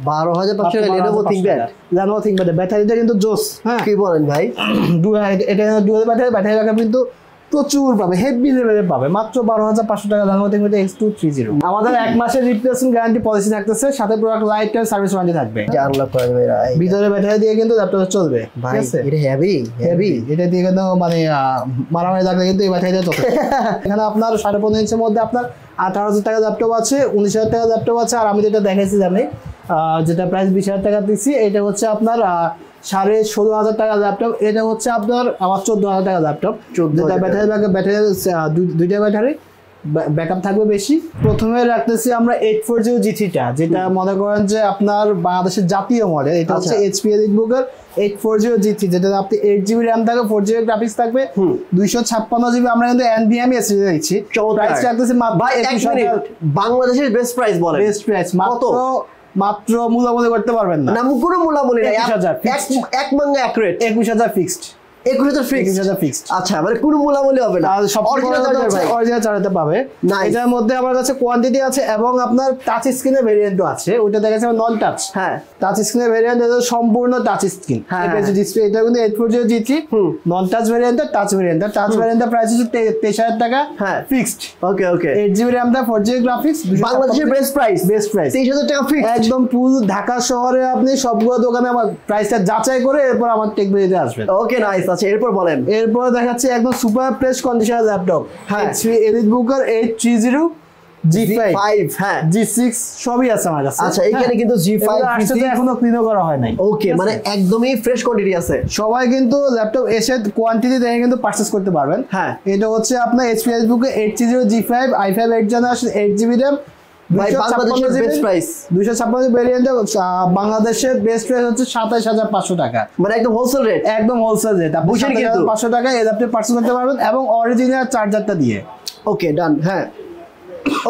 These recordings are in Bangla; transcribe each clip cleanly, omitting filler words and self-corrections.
12,500 টাকা Lenovo ThinkPad। Lenovo ThinkPad ব্যাটারিটা কিন্তু জোস। হ্যাঁ কি বলেন ভাই? এটা ডুয়াল ব্যাটারি ব্যাকআপ কিন্তু প্রচুর পাবে, হেভি লেভেলের পাবে, মাত্র 12,500 টাকা Lenovo ThinkPad X230। আমাদের 1 মাসের রিপ্লেসমেন্ট গ্যারান্টি পলিসি থাকতেছে, সাথে product life time service warranty থাকবে। আনলক করে দেবে ভাই, ভিতরে ব্যাটারি দিয়ে কিন্তু ল্যাপটপ চলবে। ভাই এটা হেভি এটা দিয়ে কিন্তু মানে মারামারি লাগলে কিন্তু এই ব্যাটারিটা চলবে। এখানে আপনার 15.5 ইঞ্চের মধ্যে আপনার 18,000 টাকা ল্যাপটপ আছে, 19,000 টাকা ল্যাপটপ আছে, আর আমি যেটা দেখাইছি যেটা প্রাইস 20,000 টাকা দিচ্ছি, এটা হচ্ছে আপনার 16,500 টাকা ল্যাপটপ। এটা হচ্ছে আপনার আমার 14,000 টাকা ল্যাপটপ। যেটা ব্যাটারি দুইটা ব্যাটারি ব্যাকআপ থাকবে বেশি। প্রথমে রাখতেছি আমরা 840 G3টা, যেটা মনে করেন যে আপনার বাংলাদেশের জাতীয় মডেল। এটা হচ্ছে HP EliteBook 840 G3, যেটা আপনি 8GB RAM থাকবে, 4GB গ্রাফিক্স থাকবে, 256GB আমরা কিন্তু NVMe SSD দিচ্ছি। প্রাইস রাখতেছি বাংলাদেশের বেস্ট প্রাইস বলেন। বেস্ট প্রাইস মাত্র মূলামূলি করতে পারবেন না, কোনো মূলামূলি নাই, 21,000 এক মাঙ্গা অ্যাকুরেট 21,000 ফিক্সড। 21,000 ফিক্সড। আচ্ছা মানে কোনো মূলামূলি হবে না, অরিজিনাল চালাতে পাবে। এটার মধ্যে আমার কাছে কোয়ান্টিটি আছে এবং আপনার টাচ স্ক্রিনের ভেরিয়েন্টও আছে। ওইটা দেখা যাচ্ছে নন টাচ। হ্যাঁ টাচ স্ক্রিনের ভেরিয়েন্ট, এটা সম্পূর্ণ টাচ স্ক্রিন। ডিসপ্লে এটা কিন্তু 840 G3 non touch variant, touch variant. Touch ভেরিয়েন্টের প্রাইস হচ্ছে 23,000 টাকা। হ্যাঁ ফিক্সড। ওকে 8GB RAM দা 4GB গ্রাফিক্স, বাংলাদেশের বেস্ট প্রাইস 23,000 টাকা ফিক্সড। একদম ফুল ঢাকা শহরে আপনি সবগুলো দোকানে আমার প্রাইসটা যাচাই করে এরপর আমার টেকবিলিতে আসবেন। Okay nice. আচ্ছা এরপর বলেন। এরপর দেখাচ্ছি একদম সুপার প্রেস কন্ডিশনার ল্যাপটপ। হ্যাঁ HP EliteBook 830 G5 হ্যাঁ G6 সবই আছে আমার কাছে। আচ্ছা এখানে কিন্তু G5 এখনো ক্লিনও করা হয় নাই। ওকে মানে একদমই ফ্রেশ কোয়ান্টিটি আছে। সবাই কিন্তু ল্যাপটপ এসে কোয়ান্টিটি দেখে কিন্তু পারচেজ করতে পারবেন। হ্যাঁ এটা হচ্ছে আপনার HP EliteBook 830 G5 i5 8 generation 8GB RAM। বাংলাদেশের বেস্ট প্রাইস 256 ভেরিয়েন্টে বাংলাদেশের বেস্ট প্রাইস হচ্ছে 27,500 টাকা। মানে একদম হোলসেল রেট। একদম হোলসেল রেট। আপনি 27,500 টাকা এই ল্যাপটপ পারচেজ করতে পারবেন এবং অরিজিনাল চার্জারটা দিয়ে। ওকে ডান। হ্যাঁ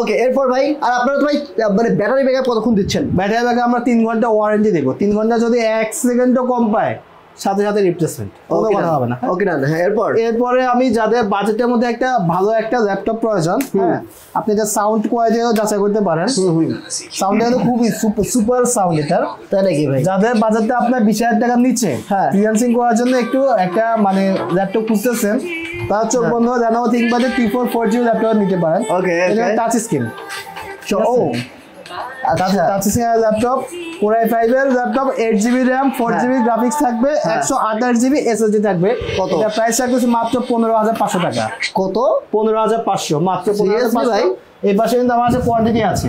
ওকে এরপর ভাই আর আপনারা তো ভাই মানে ব্যাটারি ব্যাকআপ কতক্ষণ দিচ্ছেন? ব্যাটারি ব্যাকআপ আমরা 3 ঘন্টা ওয়ারেন্টি দেব। 3 ঘন্টা যদি 1 সেকেন্ডও কম পায় সাথে রিপ্লেসমেন্ট, কোনো কথা হবে না। ওকে ডান। হ্যাঁ এরপরে আমি যাদের বাজেটের মধ্যে একটা ভালো একটা ল্যাপটপ প্রয়োজন, হ্যাঁ আপনি এটা সাউন্ড কোয়ালিটিও যাচাই করতে পারেন। সাউন্ডটা কিন্তু খুবই সুপার সাউন্ড এটা। তাই নাকি ভাই? যাদের বাজেটটা আপনার 20,000 টাকার নিচে ফ্রিল্যান্সিং করার জন্য একটু একটা মানে ল্যাপটপ খুঁজতেছেন, তারা চোখ বন্ধ করে Lenovo ThinkPad 3440 ল্যাপটপ নিতে পারেন। ওকে এটা touch screen. Touch screen laptop, Core i5 এর laptop, 8GB RAM 4GB graphics থাকবে, 128GB SSD থাকবে। কত? এটা প্রাইস রাখতেছি মাত্র 15,500 টাকা। কত? 15,500 মাত্র 15,500। এই পাশে কিন্তু আমার কাছে কোয়ান্টিটি আছে,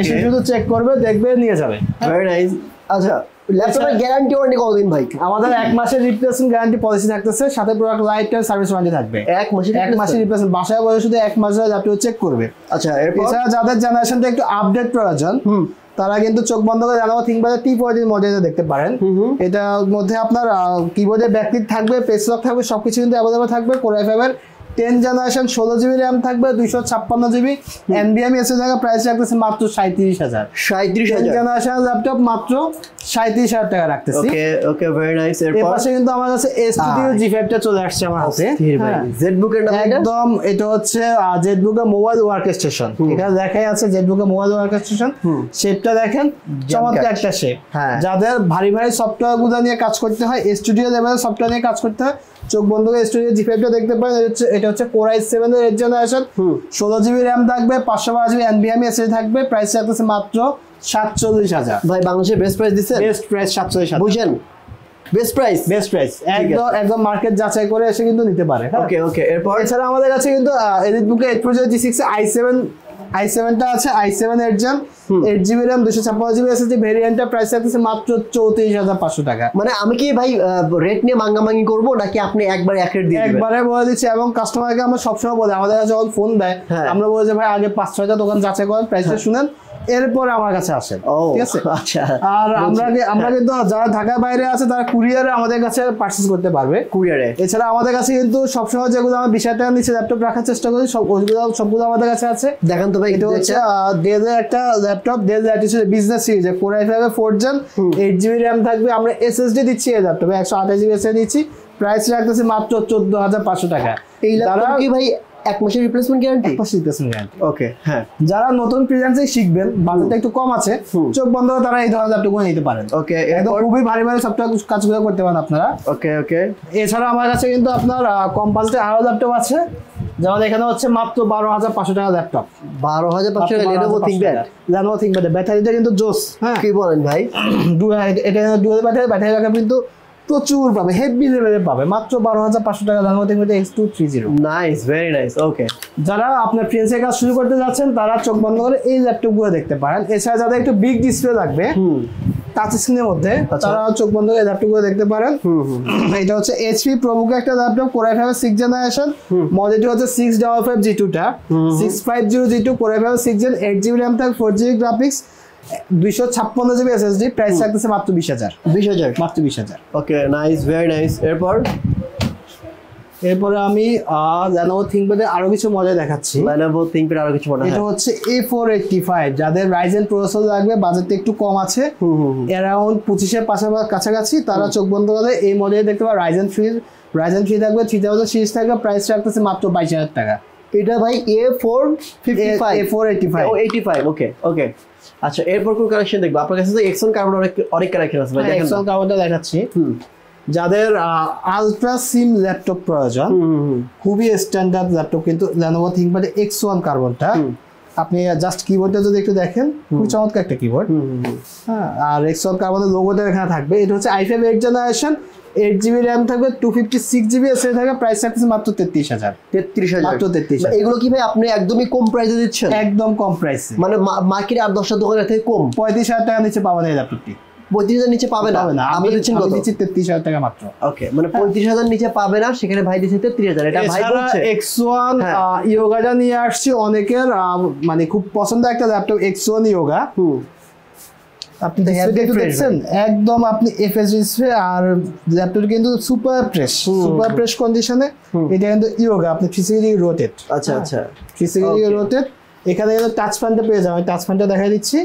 এসে শুধু চেক করবে, দেখবে, নিয়ে যাবে। Very nice. আচ্ছা ল্যাপটপের গ্যারান্টি ওয়ারেন্টি কতদিন ভাই? আমাদের 1 মাসের রিপ্লেসমেন্ট গ্যারান্টি পলিসি থাকতেছে, সাথে product life time service warranty থাকবে। 1 মাসের রিপ্লেসমেন্ট বাসায় বসে শুধু 1 মাসের ল্যাপটপ চেক করবে। আচ্ছা এছাড়া যাদের জেনারেশনটা একটু আপডেট প্রয়োজন তারা কিন্তু চোখ বন্ধ করে Lenovo ThinkPad T40 মডেলটা দেখতে পারেন। এটার মধ্যে আপনার কিবোর্ডে ব্যাকলিট থাকবে, পেজ লক থাকবে, সবকিছু কিন্তু অ্যাভেলেবল থাকবে। Core i5 এর 10 জেনারেশন 16GB RAM থাকবে, 256GB NVMe SSD থাকবে। প্রাইস রাখতেছে মাত্র 37,000। 37,000 জেনারেশন ল্যাপটপ মাত্র 37,000 টাকা রাখতেছি। Okay very nice. এর পাশে কিন্তু আমার কাছে Studio G5 টা চলে আসছে আমার হাতে। ZBook এর নাম একদম এটা হচ্ছে ZBook এর মোবাইল ওয়ার্কস্টেশন। এটা দেখাই আছে ZBook এর মোবাইল ওয়ার্কস্টেশন। শেপটা দেখেন, চমৎকার একটা শেপ। যাদের ভারী সফটওয়্যার গুলো নিয়ে কাজ করতে হয়, স্টুডিও লেভেলের সফটওয়্যার নিয়ে কাজ করতে হয়, চোখ বন্ধ করে Studio G5 টা দেখতে পারেন। এটা হচ্ছে Core i7 এর 8 জেনারেশন, 16GB RAM থাকবে, 512GB NVMe SSD থাকবে। প্রাইস রাখতেছে মাত্র 47,000। ভাই বাংলাদেশের বেস্ট প্রাইস দিচ্ছেন? Best price 47,000। বুঝেন বেস্ট প্রাইস একদম মার্কেট যাচাই করে এসে কিন্তু নিতে পারে। ওকে এরপর এছাড়া আমাদের কাছে কিন্তু EliteBook 840 G6 i7 টা আছে, i7 8 gen 8GB RAM 256GB SSD ভেরিয়েন্টটা প্রাইস আছে মাত্র 34,500 টাকা। মানে আমি কি ভাই রেট নিয়ে মাঙ্গামাঙ্গি করব নাকি আপনি একবারে এক রেট দিয়ে দিবেন? একবারে বলে দিচ্ছি, এবং কাস্টমারকে আমরা সবসময় বলি, আমাদের কাছে যখন ফোন দেয় আমরা বলি যে ভাই আগে 5-6টা দোকান যাচাই করেন, প্রাইসটা শুনেন, এরপর আমার কাছে আসেন। ঠিক আছে? আচ্ছা। আর আমরা কিন্তু যারা ঢাকার বাইরে আছে তারা কুরিয়ারে আমাদের কাছে পারচেজ করতে পারবে। কুরিয়ারে এছাড়া আমাদের কাছে কিন্তু সবসময় যেগুলো আমরা 20,000 টাকার নিচে ল্যাপটপ রাখার চেষ্টা করি সবগুলো আমাদের কাছে আছে। দেখেন তো ভাই, এটা হচ্ছে Dell এর একটা laptop, Dell Latitude business series, Core i5 এর 4 gen 8GB RAM থাকবে। আমরা SSD দিচ্ছি এই ল্যাপটপে, 128GB SSD দিচ্ছি। প্রাইস রাখতেছি মাত্র 14,500 টাকা। এই ল্যাপটপ কি ভাই 1 মাসের রিপ্লেসমেন্ট গ্যারান্টি? 1 মাসের রিপ্লেসমেন্ট গ্যারান্টি। ওকে, হ্যাঁ। যারা নতুন ফ্রিল্যান্সিং শিখবেন, বাজেটটা একটু কম আছে, চোখ বন্ধ করে তারা এই ধরনের ল্যাপটপগুলো নিতে পারেন। ওকে, একদম খুবই ভারী ভারী সফটওয়্যার কাজগুলো করতে পারেন আপনারা। ওকে ওকে। এছাড়া আমার কাছে কিন্তু আপনার কম বাজেটে আরো ল্যাপটপ আছে, যেমন এখানে হচ্ছে মাত্র 12,500 টাকা ল্যাপটপ। 12,500 টাকা Lenovo ThinkPad? Lenovo ThinkPad ব্যাটারিটা কিন্তু জোস। হ্যাঁ, কি বলেন ভাই? এটা ডুয়াল ব্যাটারি, ব্যাটারি ব্যাকআপ কিন্তু প্রচুর পাবে, হেভি লেভেলে পাবে, মাত্র 12,500 টাকা Lenovo ThinkPad X230। Nice, very nice. Okay, যারা আপনার ফ্রিল্যান্সের কাজ শুরু করতে যাচ্ছেন তারা চোখ বন্ধ করে এই ল্যাপটপগুলো দেখতে পারেন। এছাড়া যাদের একটু বিগ ডিসপ্লে লাগবে টাচ স্ক্রিনের মধ্যে, তারা চোখ বন্ধ করে ল্যাপটপগুলো দেখতে পারেন। এটা হচ্ছে HP ProBook একটা laptop, Core i5 6th generation, মডেলটি হচ্ছে 655 G2 টা, 650 G2 Core i5 6th gen, 8GB RAM থাকে, 4GB graphics, 256GB SSD, price থাকতেছে মাত্র 20,000। 20,000? মাত্র 20,000। ওকে, নাইস, ভেরি নাইস। এরপরে আমি Lenovo ThinkPad এর আরো কিছু মডেল দেখাচ্ছি। Lenovo ThinkPad আরো কিছু মডেল। এটা হচ্ছে A485, যাদের Ryzen প্রসেসর লাগবে, বাজেটটা একটু কম আছে, অ্যারাউন্ড 25 এর কাছাকাছি, তারা চোখ বন্ধ করে এই মডেল দেখতে পারে। Ryzen 3 থাকবে, 3000 সিরিজ থাকবে, প্রাইস রাখতেছে মাত্র 22,000 টাকা। এটা ভাই A485? A485। ও 85, ওকে ওকে। আচ্ছা, এরপর কোন কালেকশন দেখবো? আপনার কাছে তো Exxon Carbon অনেক কালেকশন আছে ভাই, দেখেন। Exxon Carbonটা দেখাচ্ছি। যাদের আলট্রা সিম ল্যাপটপ প্রয়োজন, খুবই স্ট্যান্ডার্ড ল্যাপটপ কিন্তু Lenovo ThinkPad X1 কার্বনটা। আপনি জাস্ট কিবোর্ডটা যদি একটু দেখেন, খুব চমৎকার একটা কিবোর্ড। হ্যাঁ, আর X1 কার্বনের লোগোটা এখানে থাকবে। এটা হচ্ছে i5 8th generation, 8GB RAM থাকবে, 256GB SSD থাকবে, প্রাইস থাকছে মাত্র 33,000। 33,000? মাত্র 33,000। এগুলো কি ভাই আপনি একদমই কম প্রাইসে দিচ্ছেন? একদম কম প্রাইসে, মানে মার্কেটে 8-10টা দোকানের থেকে কম? 35,000 টাকা নিচে পাবেন এই ল্যাপটপটি। 35,000 নিচে পাবে না? আমি দিচ্ছেন কত? দিচ্ছি 33,000 টাকা মাত্র। ওকে, মানে 35,000 নিচে পাবে না, সেখানে ভাই দিচ্ছে 33,000। এটা ভাই বলছে। X1 ইয়োগাটা নিয়ে আসছি, অনেকের মানে খুব পছন্দের একটা ল্যাপটপ X1 ইয়োগা। আপনি দেখছেন একদম আপনি এফএস ডিসপ্লে, আর ল্যাপটপ কিন্তু সুপার ফ্রেশ কন্ডিশনে। এটা কিন্তু ইয়োগা, আপনি 360 রোটেট। আচ্ছা আচ্ছা, 360 রোটেট। এখানে কিন্তু টাচ প্যানটা পেয়ে যাবেন, টাচ প্যানটা দেখাই দিচ্ছি।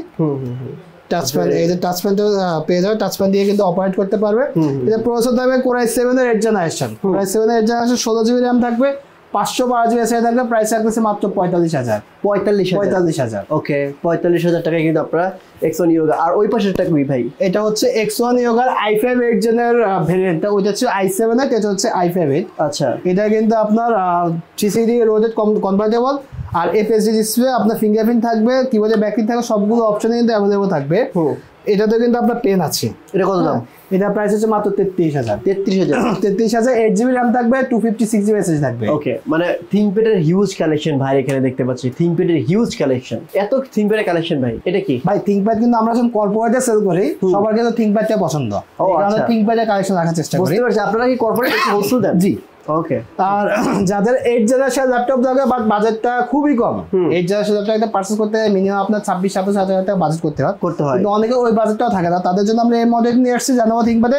টাচ প্যান, এই যে টাচ প্যানটা পেয়ে যাবে, টাচ প্যান দিয়ে কিন্তু অপারেট করতে পারবে। এটা প্রসেসর থাকবে Core i7 এর 8th জেনারেশন, Core i7 এর 8th জেনারেশন, 16GB RAM থাকবে, 512GB SSD থাকবে, প্রাইস রাখতেছে মাত্র 45,000। 45,000। ওকে, 45,000 টাকায় কিন্তু আপনারা X1 ইয়োগা। আর ওই পাশেরটা কি ভাই? এটা হচ্ছে X1 ইয়োগার i5 8th জেনের ভেরিয়েন্টটা, ওইটা হচ্ছে i7 8, এটা হচ্ছে i5 8। আচ্ছা, এটা কিন্তু আপনার 360 রোটেট কনভার্টেবল, আর এফএসডি ডিসপ্লে, আপনার ফিঙ্গারপ্রিন্ট থাকবে, কিবোর্ডে ব্যাকপ্রিন্ট থাকবে, সবগুলো অপশনে কিন্তু অ্যাভেলেবল থাকবে। এটাতে কিন্তু আপনার পেন আছে। এটা কত দাম? এটা প্রাইস হচ্ছে মাত্র 33,000। 33,000? 8GB RAM থাকবে, 256GB SSD থাকবে। ওকে, মানে ThinkPad এর হিউজ কালেকশন ভাই, এখানে দেখতে পাচ্ছি ThinkPad এর হিউজ কালেকশন। এত ThinkPad এর কালেকশন ভাই, এটা কি ভাই? ThinkPad কিন্তু আমরা যখন কর্পোরেটে সেল করি, সবার কিন্তু ThinkPadটা পছন্দ, কারণ ThinkPad এর কালেকশন রাখার চেষ্টা করি। বুঝতে পারছি, আপনারা কি কর্পোরেট হোলসেল দেন? জি। ওকে, আর যাদের 8th জেনারেশন ল্যাপটপ লাগে বাট বাজেটটা খুবই কম, 8th জেনারেশন ল্যাপটপ একটা পারচেজ করতে মিনিমাম আপনার 26-27,000 টাকা বাজেট করতে হয়। কিন্তু অনেকে ওই বাজেটটাও থাকে না, তাদের জন্য আমরা এই মডেল নিয়ে আসছি Lenovo ThinkPad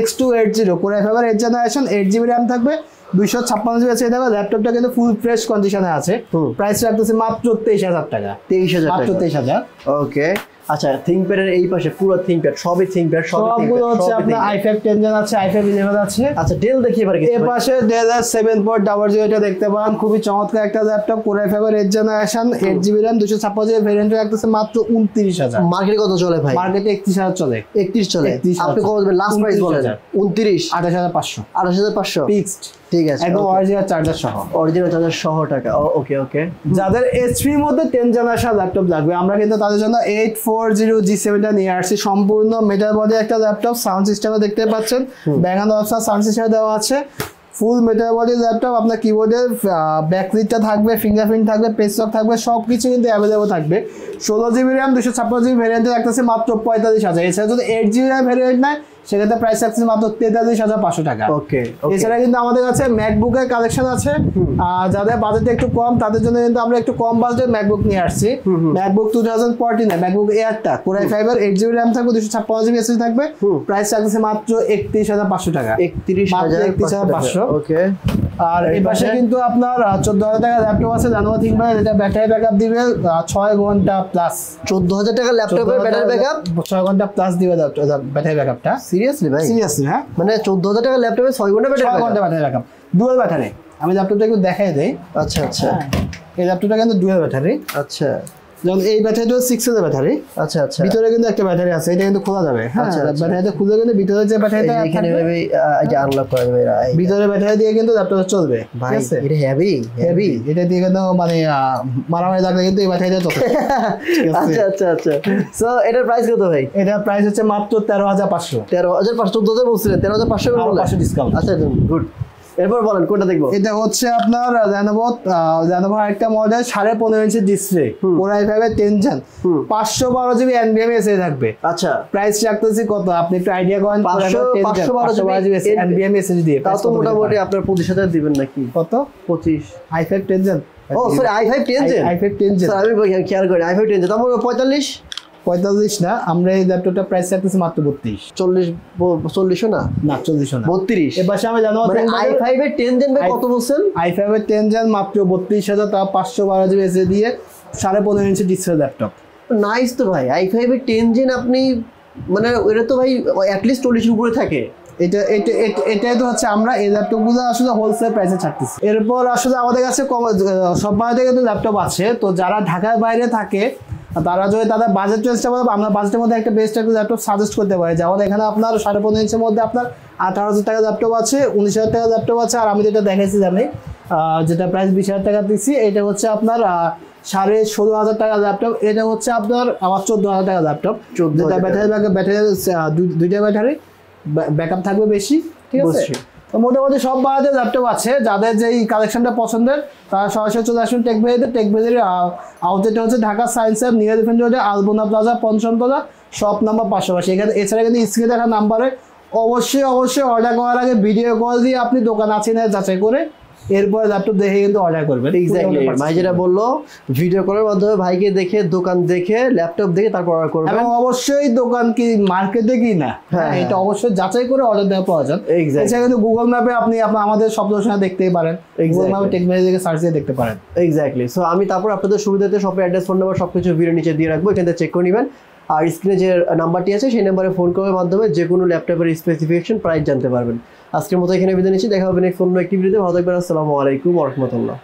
X280, Core i5 8th generation, 8GB RAM থাকবে, 256GB SSD থাকবে। ল্যাপটপটা কিন্তু ফুল ফ্রেশ কন্ডিশনে আছে, প্রাইস রাখতেছে মাত্র 23,000 টাকা। 23,000 মাত্র 23,000। ওকে, আচ্ছা, ThinkPad এর এই পাশে পুরো ThinkPad, সবই ThinkPad, সবগুলো হচ্ছে আপনার i5 10 জেন আছে, i5 11 আছে। আচ্ছা, ডেল দেখি এবারে। এই পাশে Dell 7.00 এটা দেখতে পান, খুবই চমৎকার একটা laptop, Core i5 8th generation, 8GB RAM, 256GB variant রাখতেছে মাত্র 29,000। মার্কেটে কত চলে ভাই? মার্কেটে 31,000 চলে। 31 চলে? আপনি কত দেবেন লাস্ট প্রাইস বলেন? 29? 28,500। 28,500 ফিক্সড। ঠিক আছে, একদম অরিজিনাল চার্জার সহ। অরিজিনাল চার্জার সহ টাকা। ওকে ওকে। যাদের HP এর মধ্যে 10 জেনারেশন ল্যাপটপ লাগবে, আমরা কিন্তু তাদের জন্য 840G7 টা নিয়ে আসছি, সম্পূর্ণ মেটাল বডি একটা ল্যাপটপ। সাউন্ড সিস্টেমে দেখতে পাচ্ছেন ব্যাকগ্রাউন্ড অপশন সাউন্ড সিস্টেমে দেওয়া আছে, ফুল মেটাল বডি ল্যাপটপ। আপনার কিবোর্ডের ব্যাকলিটটা থাকবে, ফিঙ্গারপ্রিন্ট থাকবে, পেজ লক থাকবে, সবকিছু কিন্তু অ্যাভেলেবল থাকবে। 16GB RAM 256GB ভেরিয়েন্টে রাখতেছে মাত্র 45,000। এছাড়া যদি 8GB RAM ভেরিয়েন্ট নেয় সেক্ষেত্রে প্রাইস রাখছে মাত্র 43,500 টাকা। ওকে, এছাড়া কিন্তু আমাদের কাছে ম্যাকবুকের কালেকশন আছে, যাদের বাজেট একটু কম তাদের জন্য কিন্তু আমরা একটু কম বাজেটের ম্যাকবুক নিয়ে আসছি। ম্যাকবুক 2014 ম্যাকবুক এয়ারটা, Core i5 8GB RAM থাকবে, 256GB SSD থাকবে, প্রাইস রাখছে মাত্র 31,500 টাকা। 31,500। ওকে। আর এই পাশে কিন্তু আপনার 14,000 টাকা ল্যাপটপ আছে Lenovo ThinkPad, এটা ব্যাটারি ব্যাকআপ দিবে 6 ঘন্টা প্লাস। 14,000 টাকা ল্যাপটপের ব্যাটারি ব্যাকআপ 6 ঘন্টা প্লাস দিবে ব্যাটারি ব্যাকআপটা। সিরিয়াসলি ভাই? সিরিয়াসলি, হ্যাঁ। মানে 14,000 টাকা ল্যাপটপে 6 ঘন্টা ব্যাটারি ব্যাকআপ? 6 ঘন্টা ব্যাটারি ব্যাকআপ, ডুয়াল ব্যাটারি। আমি ল্যাপটপটা একটু দেখাই দেই। আচ্ছা আচ্ছা এই ল্যাপটপটা কিন্তু ডুয়াল ব্যাটারি। আচ্ছা, যেমন এই ব্যাটারিটা 6 এর ব্যাটারি। আচ্ছা আচ্ছা, ভিতরে কিন্তু একটা ব্যাটারি আছে, এটা কিন্তু খোলা যাবে। হ্যাঁ, ব্যাটারিটা খুলে কিন্তু ভিতরে যে ব্যাটারিটা এখানে ভাবে এটা আনলক করা যাবে। ভিতরে ব্যাটারি দিয়ে কিন্তু ল্যাপটপটা চলবে। ঠিক আছে, এটা হেভি হেভি, এটা দিয়ে কিন্তু মানে মারামারি লাগলে কিন্তু এই ব্যাটারিটা চলবে। আচ্ছা আচ্ছা আচ্ছা। সো এটার প্রাইস কত ভাই? এটার প্রাইস হচ্ছে মাত্র 13,500। 13,500, 14,000 বলছিলেন, 13,500 করে বললেন। 500 ডিসকাউন্ট। আচ্ছা গুড। এরপর বলেন কোনটা দেখবো? এটা হচ্ছে আপনার Lenovo একটা model 15.5 inch display, Core i5 এর 10 জেন, 512 জিবি NVMe এসে থাকবে। আচ্ছা, প্রাইস রাখতেছি কত আপনি একটু আইডিয়া করেন? 512 জিবি NVMe এসএসডি দিয়ে তাও তো মোটামুটি আপনার 25,000 দিবেন নাকি? কত? 25। i5 10 gen. ও sorry, i5 10 gen. i5 10 gen sir আমি খেয়াল করি i5 10 জেন, তার মানে 45 না, আমরা এই ল্যাপটপটা প্রাইস রাখতেছি মাত্র 32। 40 না, না 40 না, 32। এর পাশে আমি জানো মানে i5 এর 10 জেন ভাই কত বলছেন? i5 এর 10 জেন মাত্র 32,000, তা 512 জিবি এসএসডি দিয়ে 15.5 ইঞ্চি ডিসপ্লে ল্যাপটপ। নাইস তো ভাই, i5 এর 10 জেন আপনি মানে ওটা তো ভাই অ্যাট লিস্ট 40 এর উপরে থাকে। এটাই তো হচ্ছে আমরা এই ল্যাপটপগুলো আসলে হোলসেল প্রাইসে ছাড়তেছি। এরপর আসলে আমাদের কাছে সব বাজেটে কিন্তু ল্যাপটপ আছে, তো যারা ঢাকার বাইরে থাকে তারা যদি তাদের বাজেট চেষ্টা করে, আমরা বাজেটের মধ্যে একটা বেস্ট একটা ল্যাপটপ সাজেস্ট করতে পারি। যেমন এখানে আপনার 15.5 ইঞ্চের মধ্যে আপনার 18,000 টাকা ল্যাপটপ আছে, 19,000 টাকা ল্যাপটপ আছে, আর আমি যেটা দেখাইছি আমি যেটা প্রাইস 20,000 টাকা দিচ্ছি, এটা হচ্ছে আপনার 16,500 টাকা ল্যাপটপ। এটা হচ্ছে আপনার আমার 14,000 টাকা ল্যাপটপ, যেটা ব্যাটারি দুইটা ব্যাটারি ব্যাকআপ থাকবে বেশি। ঠিক আছে, তো মোটামুটি সব বাজারের ল্যাপটপ আছে। যাদের যেই কালেকশনটা পছন্দের তারা সরাসরি চলে আসুন টেক ভ্যালির আউটলেট হচ্ছে Dhaka science lab, near defence রোডে, আলপনা প্লাজা, পঞ্চমতলা, শপ নাম্বার 582। এখানে এছাড়া কিন্তু স্ক্রিনে দেখা নাম্বারে অবশ্যই অর্ডার করার আগে ভিডিও কল দিয়ে আপনি দোকান আছে না যাচাই করে এরপরে ল্যাপটপ দেখে কিন্তু অর্ডার করবেন। এক্স্যাক্টলি, ভাই যেটা বললো ভিডিও কলের মাধ্যমে ভাইকে দেখে, দোকান দেখে, ল্যাপটপ দেখে তারপর অর্ডার করবেন। এবং অবশ্যই দোকান কি মার্কেটে কি না, এটা অবশ্যই যাচাই করে অর্ডার দেওয়া প্রয়োজন। এছাড়া কিন্তু গুগল ম্যাপে আপনি আমাদের সব দোকান দেখতেই পারেন, গুগল ম্যাপে টেকনোলজি থেকে সার্চ দিয়ে দেখতে পারেন। এক্স্যাক্টলি। সো আমি তারপর আপনাদের সুবিধাতে শপের অ্যাড্রেস, ফোন নাম্বার সবকিছু ভিডিও নিচে দিয়ে রাখবো, এখান থেকে চেক করে নেবেন। আর স্ক্রিনে যে নাম্বারটি আছে সেই নাম্বারে ফোন করার মাধ্যমে যে কোনো ল্যাপটপের স্পেসিফিকেশন, প্রাইস জানতে পারবেন। আজকের মতো এখানে বিদায় নিচ্ছি, দেখা হবে নেক্সট অন্য একটি ভিডিওতে। ভালো থাকবেন, আসসালামু আলাইকুম ওয়া রাহমাতুল্লাহ।